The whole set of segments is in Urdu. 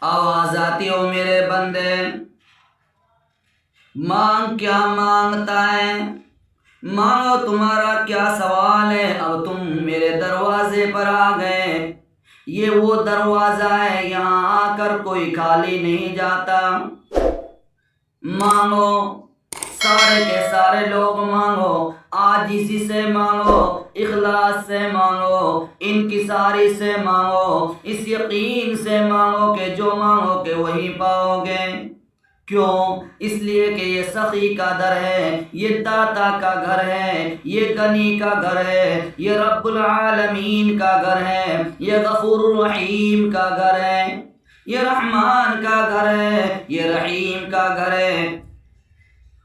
آواز آتی ہو میرے بندے، مانگ کیا مانگتا ہے، مانگو تمہارا کیا سوال ہے۔ اب تم میرے دروازے پر آ گئے، یہ وہ دروازہ ہے، یہاں آ کر کوئی خالی نہیں جاتا۔ مانگو، سارے کے سارے لوگ مانگو، عاجزی سے مانگو، اخلاص سے مانگو، انکساری سے مانگو، اس یقین سے مانگو کہ جو مانگو کہ وہی پاؤ گے۔ کیوں؟ اس لیے کہ یہ سخی کا در ہے، یہ داتا کا گھر ہے، یہ غنی کا گھر ہے، یہ رب العالمین کا گھر ہے، یہ غفور الرحیم کا گھر ہے، یہ رحمان کا گھر ہے، یہ رحیم کا گھر ہے۔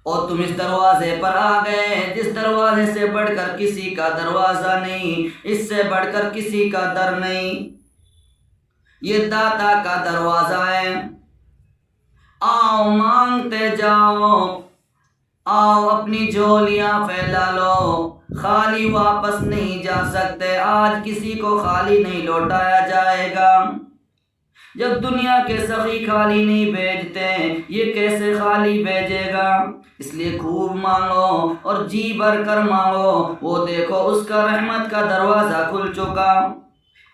اور تم اس دروازے پر آ گئے جس دروازے سے بڑھ کر کسی کا دروازہ نہیں، اس سے بڑھ کر کسی کا در نہیں، یہ داتا کا دروازہ ہے۔ آؤ مانگتے جاؤ، آؤ اپنی جھولیاں پھیلا لو، خالی واپس نہیں جا سکتے، آج کسی کو خالی نہیں لوٹایا جائے گا۔ جب دنیا کے سخی خالی نہیں بھیجتے، یہ کیسے خالی بھیجے گا؟ اس لیے خوب مانگو اور جی بھر کر مانگو، وہ دیکھو اس کا رحمت کا دروازہ کھل چکا۔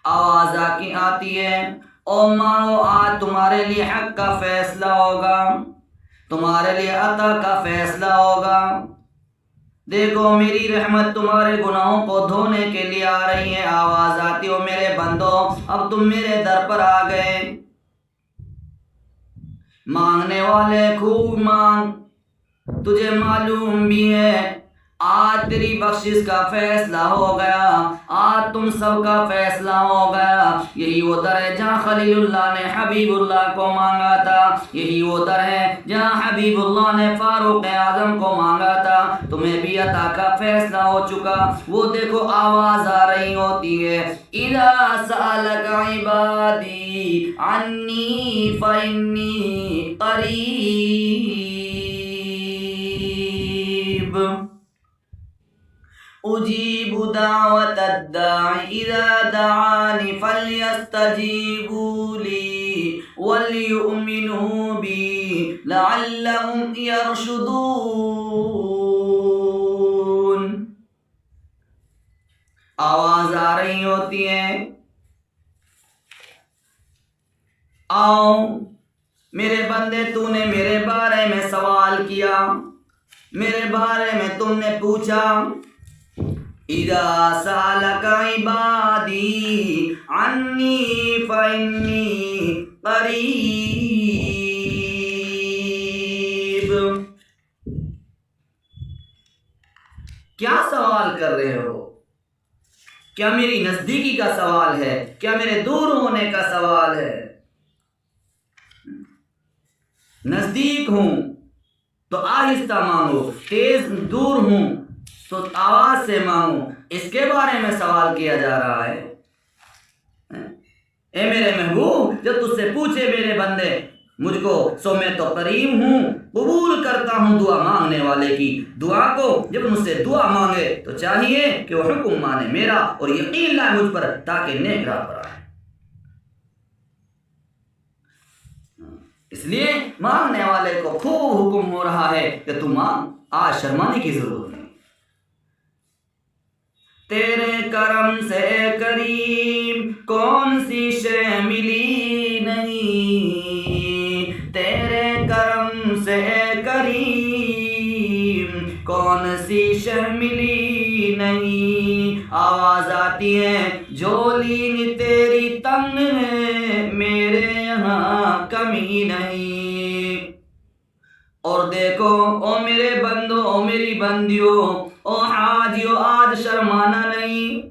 آواز آتی ہے، او مانگو، آج تمہارے لیے حق کا فیصلہ ہوگا، تمہارے لیے عطا کا فیصلہ ہوگا۔ دیکھو میری رحمت تمہارے گناہوں کو دھونے کے لیے آ رہی ہے۔ آواز آتی ہو میرے بندو، اب تم میرے در پر آ گئے۔ مانگنے والے خوب مانگ، تجھے معلوم بھی ہے آج تیری بخشش کا فیصلہ ہو گیا، آج تم سب کا فیصلہ ہو گیا۔ یہی وہ در ہے جہاں خلیل اللہ نے حبیب اللہ کو مانگا تھا، یہی وہ در ہے جہاں حبیب اللہ نے فاروق اعظم کو مانگا تھا۔ تمہیں بھی عطا کا فیصلہ ہو چکا۔ وہ دیکھو آواز آ رہی ہوتی ہے، اذا سألک عبادی عنی فإنی قریب اجیب دعوت الداعی اذا دعانی فلیستجیبوا لی ولیؤمنوا بی لعلهم یرشدون۔ آواز آ رہی ہوتی ہے، آؤ میرے بندے، تو نے میرے بارے میں سوال کیا، میرے بارے میں تم نے پوچھا۔ اذا سألک عبادی عنی فإنی قریب۔ کیا سوال کر رہے ہو؟ کیا میری نزدیکی کا سوال ہے؟ کیا میرے دور ہونے کا سوال ہے؟ نزدیک ہوں تو آہستہ مانگو، تیز دور ہوں تو آواز سے مانگو، اس کے بارے میں سوال کیا جا رہا ہے۔ اے میرے محبوب، جب تجھ سے پوچھے میرے بندے مجھ کو، سو میں تو قریب ہوں، قبول کرتا ہوں دعا مانگنے والے کی دعا کو۔ جب مجھ سے دعا مانگے تو چاہیے کہ وہ حکم مانے میرا اور یقین لائے مجھ پر، تاکہ نیک راہ پر آئے۔ اس لیے مانگنے والے کو خوب حکم ہو رہا ہے کہ تم مانگ، آج شرمانے کی ضرورت نہیں۔ تیرے کرم سے کریم کون سی شے ملی نہیں، تیرے کرم سے کریم کون سی شے ملی نہیں۔ آواز آتی ہے، جھولی تیری تنگ ہے، میرے یہاں کمی نہیں۔ اور دیکھو او میرے بندو، او میری بندیوں، او حاجیو، آج شرمانا نہیں۔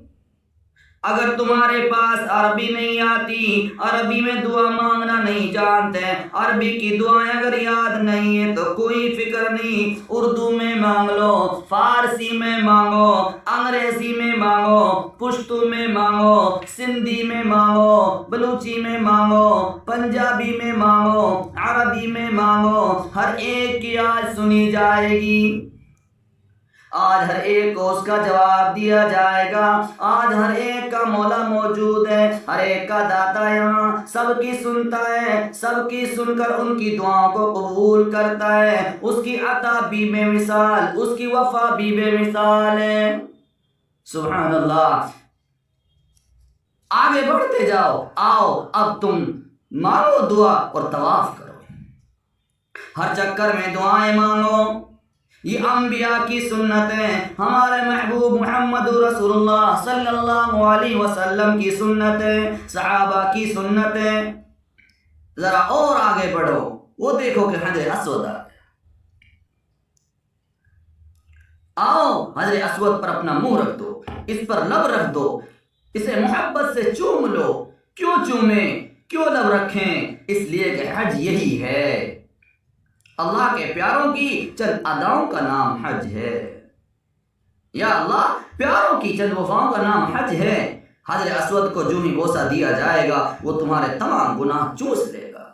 اگر تمہارے پاس عربی نہیں آتی، عربی میں دعا مانگنا نہیں جانتے، عربی کی دعائیں اگر یاد نہیں ہیں تو کوئی فکر نہیں، اردو میں مانگ لو، فارسی میں مانگو، انگریزی میں مانگو، پشتو میں مانگو، سندھی میں مانگو، بلوچی میں مانگو، پنجابی میں مانگو، عربی میں مانگو، ہر ایک کی آج سنی جائے گی۔ آج ہر ایک کو اس کا جواب دیا جائے گا. آج ہر ایک کا مولا موجود ہے, ہر ایک کا داتا یہاں سب کی سنتا ہے, سب کی سن کر ان کی دعاؤں کو قبول کرتا ہے. اس کی عطا بھی بے مثال, اس کی وفا بھی بے مثال ہے. سبحان اللہ. آگے بڑھتے جاؤ. آؤ اب تم مانگو دعا اور طواف کرو. ہر چکر میں دعائیں مانگو. یہ انبیاء کی سنت ہے, ہمارے محبوب محمد رسول اللہ صلی اللہ علیہ وسلم کی سنت ہے, صحابہ کی سنت ہے. ذرا اور آگے بڑھو, وہ دیکھو کہ حجر اسود آ گیا. آؤ حجر اسود پر اپنا منہ رکھ دو, اس پر لب رکھ دو, اسے محبت سے چوم لو. کیوں چومیں, کیوں لب رکھیں؟ اس لیے کہ حج یہی ہے. اللہ کے پیاروں کی چند اداؤں کا نام حج ہے. یا اللہ, پیاروں کی چند وفاؤں کا نام حج ہے. حجر اسود کو جو ہی بوسہ دیا جائے گا وہ تمہارے تمام گناہ چوس لے گا.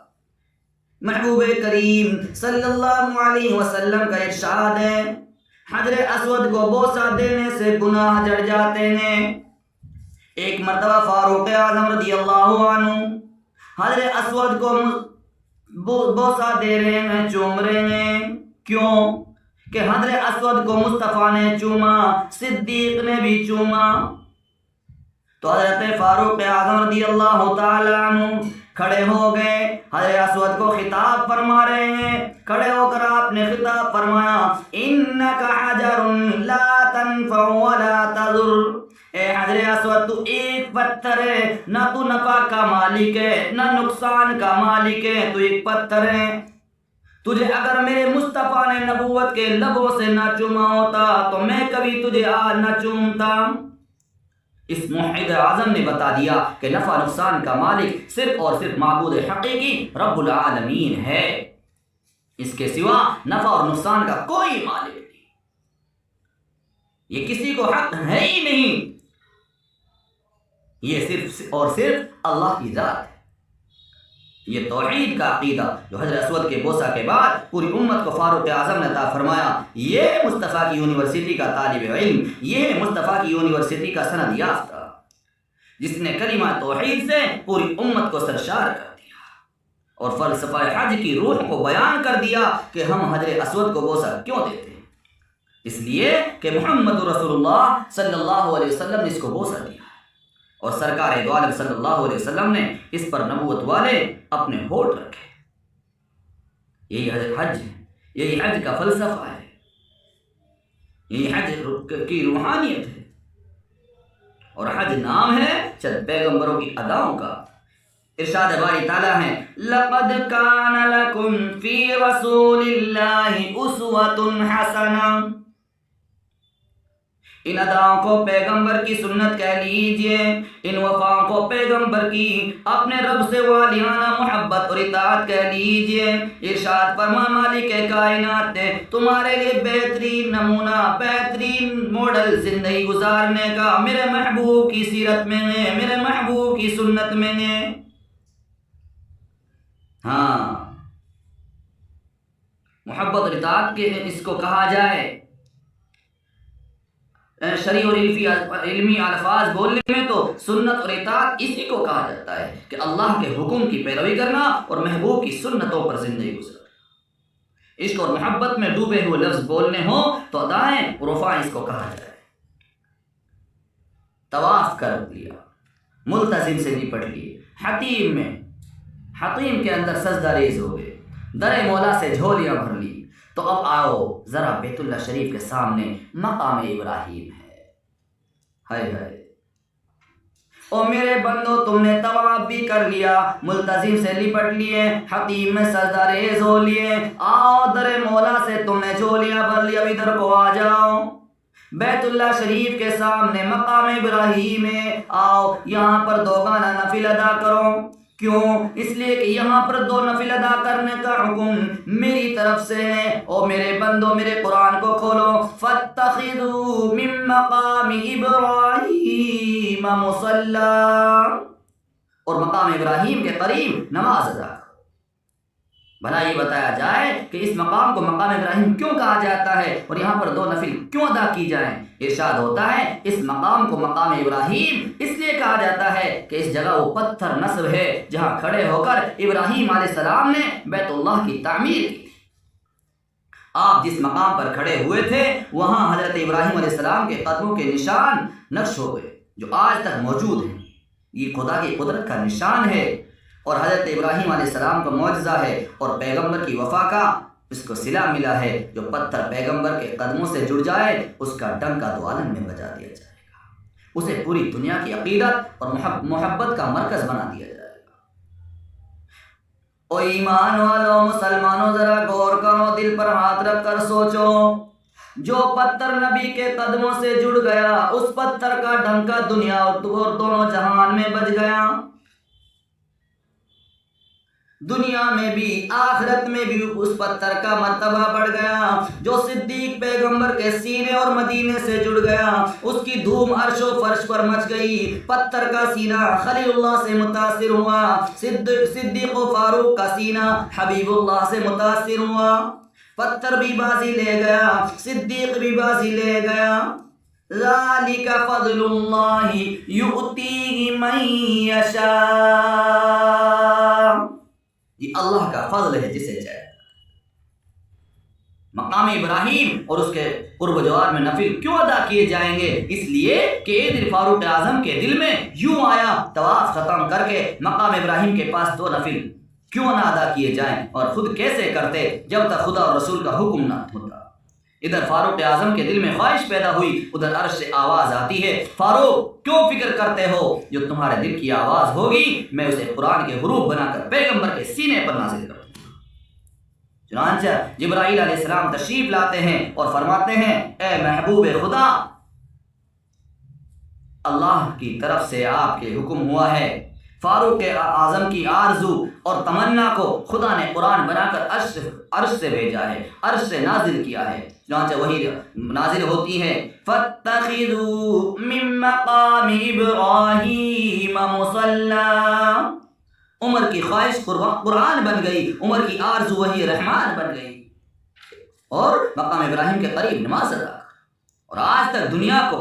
محبوب کریم صلی اللہ علیہ وسلم کا ارشاد ہے, حجر اسود کو بوسہ دینے سے گناہ جڑ جاتے ہیں. ایک مرتبہ فاروق اعظم رضی اللہ عنہ حجر اسود کو بوسہ دے رہے ہیں, چوم رہے ہیں. کیوں کہ حجر اسود کو مصطفیٰ نے چوما, صدیق نے بھی چوما. تو حضرت فاروق اعظم رضی اللہ تعالی عنہ کھڑے ہو گئے, حجر اسود کو خطاب فرما رہے ہیں. کھڑے ہو کر آپ نے خطاب فرمایا, انک حجر لا تنفع ولا تضر. اے حجر اسود, تو ایک پتھر ہے, نہ تو نفع کا مالک ہے نہ نقصان کا مالک ہے, تو ایک پتھر ہے. تجھے اگر میرے مصطفیٰ نے نبوت کے لبوں سے نہ چوما ہوتا تو میں کبھی تجھے آج نہ چومتا. اس موحد اعظم نے بتا دیا کہ نفع نقصان کا مالک صرف اور صرف معبود حقیقی رب العالمین ہے. اس کے سوا نفع اور نقصان کا کوئی مالک نہیں, یہ کسی کو حق ہے ہی نہیں. یہ صرف اور صرف اللہ کی ذات ہے. یہ توحید کا عقیدہ جو حجر اسود کے بوسہ کے بعد پوری امت کو فاروق اعظم نے عطا فرمایا, یہ مصطفیٰ کی یونیورسٹی کا طالب علم, یہ مصطفیٰ کی یونیورسٹی کا سند یافتہ, جس نے کلمہ توحید سے پوری امت کو سرشار کر دیا اور فلسفہ حج کی روح کو بیان کر دیا کہ ہم حجر اسود کو بوسہ کیوں دیتے ہیں. اس لیے کہ محمد رسول اللہ صلی اللہ علیہ وسلم نے اس کو بوسہ دیا اور سرکار دو عالم صلی اللہ علیہ وسلم نے اس پر نبوت والے اپنے ہونٹ رکھے. یہی حج ہے, یہی حج کا فلسفہ ہے, یہی حج کی روحانیت ہے. اور حج نام ہے چند پیغمبروں کی اداؤں کا. ارشاد باری تعالیٰ ہے, لَقَدْ كَانَ لَكُمْ فِي رَسُولِ اللَّهِ أُسْوَةٌ حَسَنَةٌ. ان اداؤں کو پیغمبر کی سنت کہہ لیجئے, ان وفاؤں کو پیغمبر کی اپنے رب سے والیانہ محبت اور اطاعت کہہ لیجئے. ارشاد فرما, مالک کائنات نے تمہارے لیے بہترین نمونہ, بہترین ماڈل زندگی گزارنے کا میرے محبوب کی سیرت میں ہے, میرے محبوب کی سنت میں ہے. ہاں, محبت اور اطاعت کے اس کو کہا جائے. شرعی اور علمی الفاظ بولنے میں تو سنت اور اطاعت اسی کو کہا جاتا ہے کہ اللہ کے حکم کی پیروی کرنا اور محبوب کی سنتوں پر زندگی گزارنا. عشق اور محبت میں ڈوبے ہوئے لفظ بولنے ہوں تو ادائیں اور وفائیں اس کو کہا جائے. طواف کر لیا, ملتزم سے نپٹ لیے, حتیم کے اندر سجدہ ریز ہو گئے, در مولا سے جھولیاں بھر لی. تو اب آؤ ذرا بیت اللہ شریف کے سامنے مقام ابراہیم ہے. ہائے ہائے, او میرے بندو, تم نے طواف بھی کر لیا, ملتزم سے لپٹ لیے, حتیم میں سجدہ ریز ہو لیے. آؤ در مولا سے تم نے جھولیاں بھر لی, اب ادھر کو آ جاؤ. بیت اللہ شریف کے سامنے مقام ابراہیم ہے, آؤ یہاں پر 2 گانا نفل ادا کرو. کیوں؟ اس لیے کہ یہاں پر 2 نفل ادا کرنے کا حکم میری طرف سے ہے. او میرے بندو, میرے قرآن کو کھولو, فَاتَّخِذُوا مِن مَّقَامِ إِبْرَاهِيمَ مُصَلًّى, اور مقام ابراہیم کے قریب نماز ادا کرو. بھلا یہ بتایا جائے کہ اس مقام کو مقام ابراہیم کیوں کہا جاتا ہے اور یہاں پر 2 نفل کیوں ادا کی جائیں؟ ارشاد ہوتا ہے اس مقام کو مقام ابراہیم اس لیے کہا جاتا ہے کہ اس جگہ وہ پتھر نصب ہے جہاں کھڑے ہو کر ابراہیم علیہ السلام نے بیت اللہ کی تعمیر کی۔ آپ جس مقام پر کھڑے ہوئے تھے وہاں حضرت ابراہیم علیہ السلام کے قدموں کے نشان نقش ہو گئے جو آج تک موجود ہیں۔ یہ خدا کی قدرت کا نشان ہے اور حضرت ابراہیم علیہ السلام کا معجزہ ہے اور پیغمبر کی وفا کا اس کو صلہ ملا ہے۔ جو پتھر پیغمبر کے قدموں سے جڑ جائے اس کا ڈنکا دو عالم میں بجا دیا جائے گا، اسے پوری دنیا کی عقیدت اور محبت کا مرکز بنا دیا جائے گا۔ او ایمان والو، مسلمانوں ذرا غور کرو، دل پر ہاتھ رکھ کر سوچو، جو پتھر نبی کے قدموں سے جڑ گیا اس پتھر کا ڈنکا دنیا اور دونوں جہان میں بج گیا، دنیا میں بھی آخرت میں بھی اس پتھر کا مرتبہ بڑھ گیا۔ جو صدیق پیغمبر کے سینے اور مدینے سے جڑ گیا اس کی دھوم عرش و فرش پر مچ گئی۔ پتھر کا سینہ خلیل اللہ سے متاثر ہوا، صدیق و فاروق کا سینہ حبیب اللہ سے متاثر ہوا۔ پتھر بھی بازی لے گیا، صدیق بھی بازی لے گیا۔ ذالک فضل اللہ یؤتیہ من یشاء، یہ اللہ کا فضل ہے جسے چاہے۔ مقام ابراہیم اور اس کے قرب و جوار میں نفل کیوں ادا کیے جائیں گے؟ اس لیے کہ ایک فاروق اعظم کے دل میں یوں آیا، طواف ختم کر کے مقام ابراہیم کے پاس 2 نفل کیوں نہ ادا کیے جائیں، اور خود کیسے کرتے جب تک خدا اور رسول کا حکم نہ ہوتا۔ ادھر فاروق اعظم کے دل میں خواہش پیدا ہوئی، ادھر عرش سے آواز آتی ہے، فاروق کیوں فکر کرتے ہو؟ جو تمہارے دل کی آواز ہوگی میں اسے قرآن کے حروف بنا کر پیغمبر کے سینے پر نازل کروں گا۔ چنانچہ جبرائیل علیہ السلام تشریف لاتے ہیں اور فرماتے ہیں، اے محبوب خدا، اللہ کی طرف سے آپ کے حکم ہوا ہے، فاروق اعظم کی آرزو اور تمنا کو خدا نے قرآن بنا کر عرش سے بھیجا ہے، عرش سے نازل کیا ہے۔ چنانچہ وہی نازل ہوتی ہے، فَاتَّخِذُوا مِن مَّقَامِ إِبْرَاهِيمَ مُصَلًّى، عمر کی خواہش قرآن بن گئی، عمر کی آرزو وہی رحمان بن گئی اور مقام ابراہیم کے قریب نماز ادا کر۔ اور آج تک دنیا کو